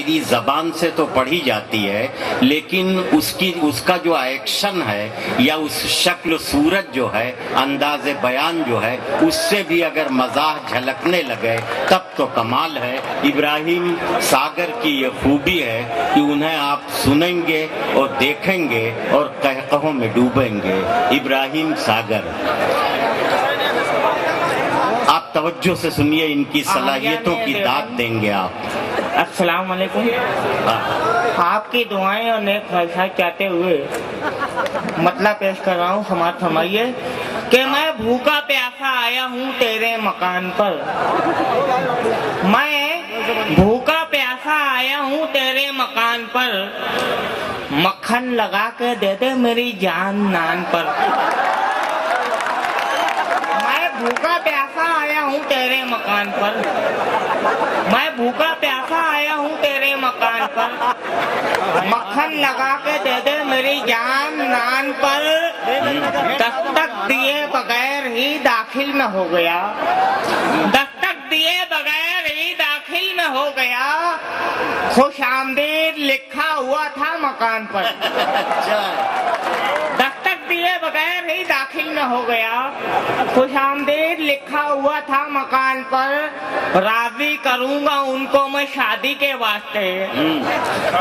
शायरी जबान से तो पढ़ी जाती है, लेकिन उसका जो एक्शन है या उस शक्ल सूरत जो है, अंदाज बयान जो है, उससे भी अगर मज़ाह झलकने लगे तब तो कमाल है। इब्राहिम सागर की ये खूबी है कि उन्हें आप सुनेंगे और देखेंगे और कहकहों में डूबेंगे। इब्राहिम सागर, आप तवज्जो से सुनिए, इनकी सलाहियतों की दाद देंगे आप। अस्सलाम वालेकुम। आपकी दुआएं और नेक ख्वाहिशात चाहते हुए मतलब पेश कर रहा हूँ। समाज फरमाइए कि मैं भूखा प्यासा आया हूँ तेरे मकान पर। मैं भूखा प्यासा आया हूँ तेरे मकान पर, मक्खन लगा के दे दे मेरी जान नान पर। मैं भूखा प्यासा आया हूँ तेरे मकान पर, मैं भूखा प्यासा आया हूँ तेरे मकान पर, मक्खन लगा के दे दे मेरी जान नान पर। दस्तक दिए बगैर ही दाखिल में हो गया, दस्तक दिए बगैर ही दाखिल में हो गया। खुश आमदीद लिखा हुआ था मकान पर, दस्तक दिए बगैर ही दाखिल में हो गया। खुश आमदीद लिखा हुआ था मकान पर। राजी करूंगा उनको मैं शादी के वास्ते,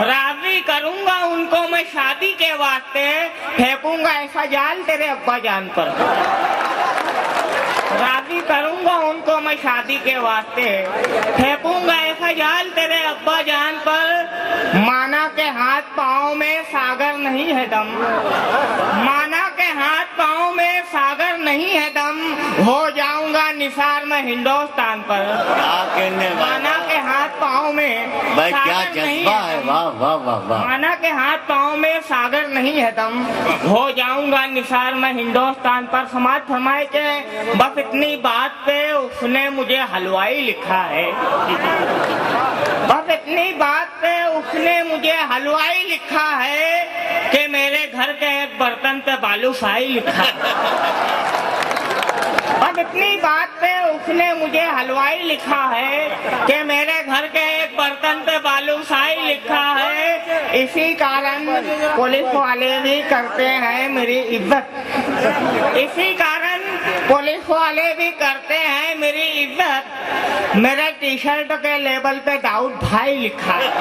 राजी करूंगा उनको मैं शादी के वास्ते। फेंकूंगा ऐसा जाल तेरे अब्बा जान पर, राजी करूंगा उनको मैं शादी के वास्ते। फेंकूंगा ऐसा जाल तेरे अब्बा जान पर। माना के हाथ पाँव में सागर नहीं है दम, माना के हाथ पाँव में सागर नहीं है दम। हो जाऊंगा निसार में हिंदुस्तान पर। माना के हाथ पाँव में क्या जज्बा है, वाह वाह वाह वाह। माना के हाथ पाँव में सागर नहीं है दम, हो जाऊंगा निसार में हिंदुस्तान पर। समाज फरमाए के बस इतनी बात पे उसने मुझे हलवाई लिखा है, बस इतनी बात पे उसने मुझे हलवाई लिखा है कि मेरे घर के एक बर्तन पे बालूशाही लिखा है। बस इतनी बात पे उसने मुझे हलवाई लिखा है कि मेरे घर के एक बर्तन पे बालूशाही लिखा है। इसी कारण पुलिस वाले भी करते हैं मेरी इज्जत, इसी कारण पुलिस वाले भी करते हैं मेरी इज्जत। मेरे टी शर्ट के लेबल पे दाऊद भाई लिखा है।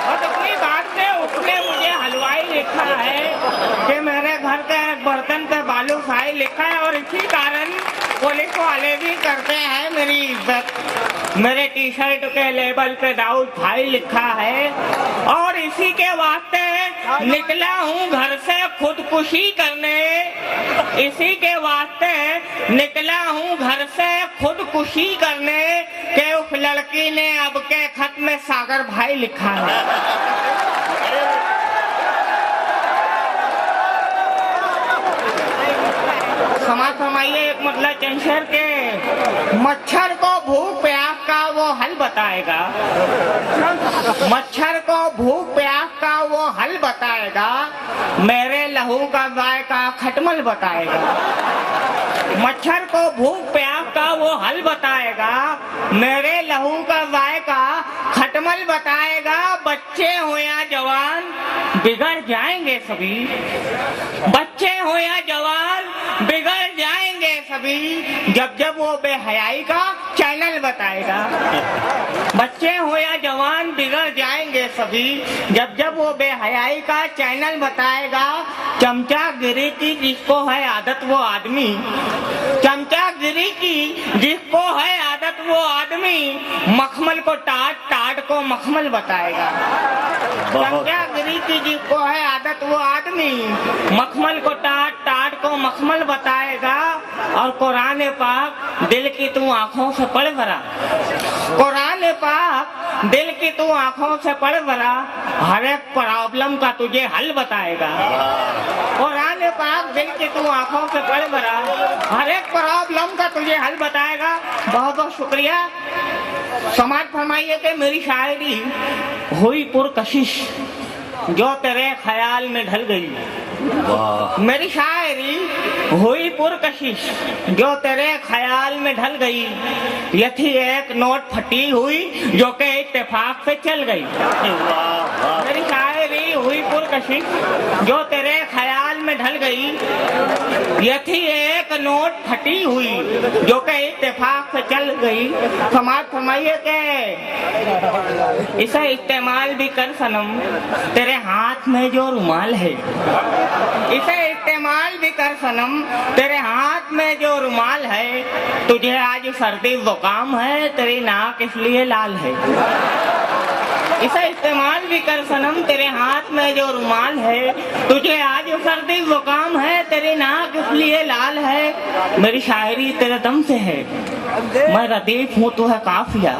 और इतनी बात पे उसने मुझे हलवाई लिखा है कि मेरे घर के एक बर्तन पे बालूशाही लिखा है। और इसी कारण पुलिस वाले भी करते हैं मेरी इज्जत। मेरे टी शर्ट के लेबल पे दाऊद भाई लिखा है। और इसी के वास्ते निकला हूँ घर से खुदकुशी करने, इसी के वास्ते निकला हूँ घर से खुदकुशी करने कि उस लड़की ने अब के खत में सागर भाई लिखा है। समाज फरमाइए एक मतलब कैंसर के। मच्छर को भूख प्यास का वो हल बताएगा, मच्छर को भूख प्यास का वो हल बताएगा। मेरे लहू का जायका खटमल बताएगा, मच्छर को भूख प्यास का वो हल बताएगा। मेरे लहू का जायका खटमल बताएगा। बच्चे हो या जवान बिगड़ जाएंगे सभी, बच्चे हो या जवान बिगड़ जाएंगे सभी। जब जब वो बेहयाई का चैनल बताएगा, बच्चे हो या जवान बिगड़ जाएंगे सभी। जब जब वो बेहयाई का चैनल बताएगा। चमचागिरी की जिसको है आदत वो आदमी, चमचागिरी की जिसको है आदत वो आदमी। मखमल को टाट, टाट को मखमल बताएगा। चमचागिरी की जिसको है आदत वो आदमी, मखमल को टाट, टाट को मखमल बताएगा। और कुरान पाक दिल की तू आंखों से पढ़ भरा, कुरान पाक दिल की तू आंखों से पढ़ भरा। हर एक प्रॉब्लम का तुझे हल बताएगा। कुरान पाक दिल की तू आंखों से पढ़ भरा, हर एक प्रॉब्लम का तुझे हल बताएगा। बहुत बहुत शुक्रिया। समाज फरमाइए कि मेरी शायरी हुई पुरकशिश जो तेरे ख्याल में ढल गई। मेरी शायरी हुई पुरकशिश जो तेरे ख्याल में ढल गई, ये थी एक नोट फटी हुई जो के इत्तेफाक से चल गई। मेरी शायरी हुई पुरकशिश जो तेरे ख्याल में ढल गई, ये थी एक नोट फटी हुई जो के इत्तेफाक से चल गई। समाज फरमाइए के इसे इस्तेमाल भी कर सनम, तेरे हाथ में जो रुमाल है। इसे इस्तेमाल भी कर सनम, तेरे हाथ में जो रुमाल है। तुझे आज सर्दी जुकाम है, तेरी नाक इसलिए लाल है। इसे इस्तेमाल भी कर सनम, तेरे हाथ में जो रुमाल है। तुझे आज सर्दी जुकाम है, तेरी नाक इसलिए लाल है। मेरी शायरी तेरे दम से है, मैं रदीफ हूँ तू है काफिया।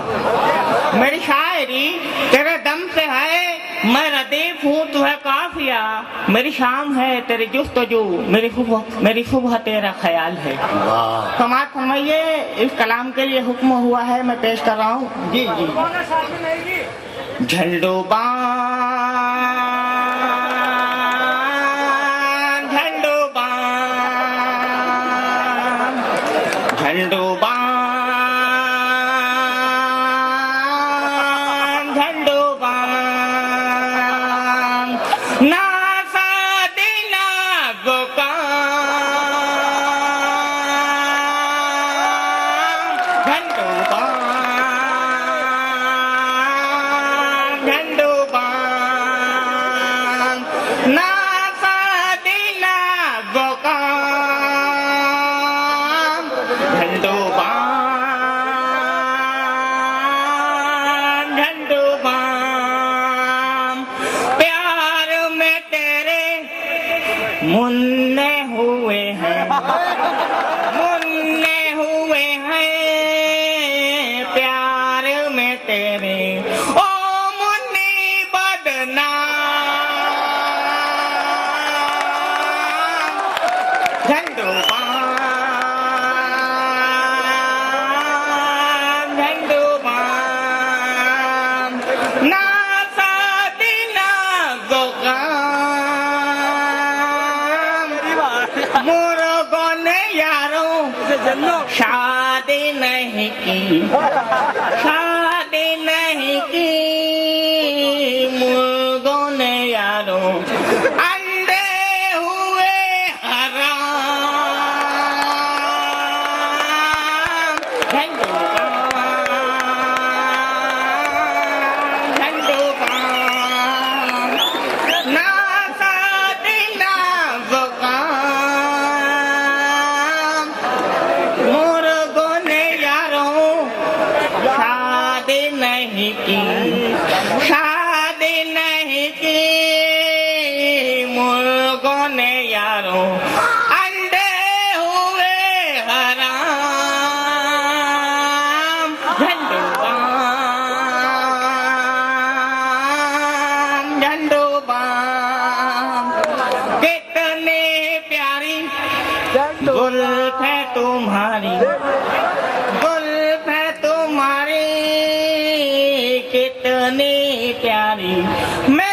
मेरी शायरी तेरे दम से है, मैं रदीफ हूँ तू है काफिया। मेरी शाम है तेरी जुस्तजू, मेरी सुबह तेरा ख्याल है। समाज फरमाइए इस कलाम के लिए हुक्म हुआ है, मैं पेश कर रहा हूँ। जी जी। झंडोबान झंडोबान झंडोबान झंडोबान ना सादिना गोकान झंडोबान मुन्ने हुए हैं, मुन्ने हुए हैं प्यार में तेरे। ओ मुन्नी बदनाम झंडोबान झंडोबान ना सादी ना गोगाम। मुर्गों ने यारों शादी नहीं की, शादी नहीं की। मुर्गों ने यारों अंडे हुए हराम झंडोबान झंडोबान ना शादी ना गोगाम। मुर्गों ने यारों शादी नहीं की, शादी नहीं की। मुर्गों ने यारों अंडे हुए हराम झंडोबान झंडोबान। कितने प्यारी जुल्फ है तुम्हारी, जुल्फ है तुम्हारी कितनी प्यारी। मैं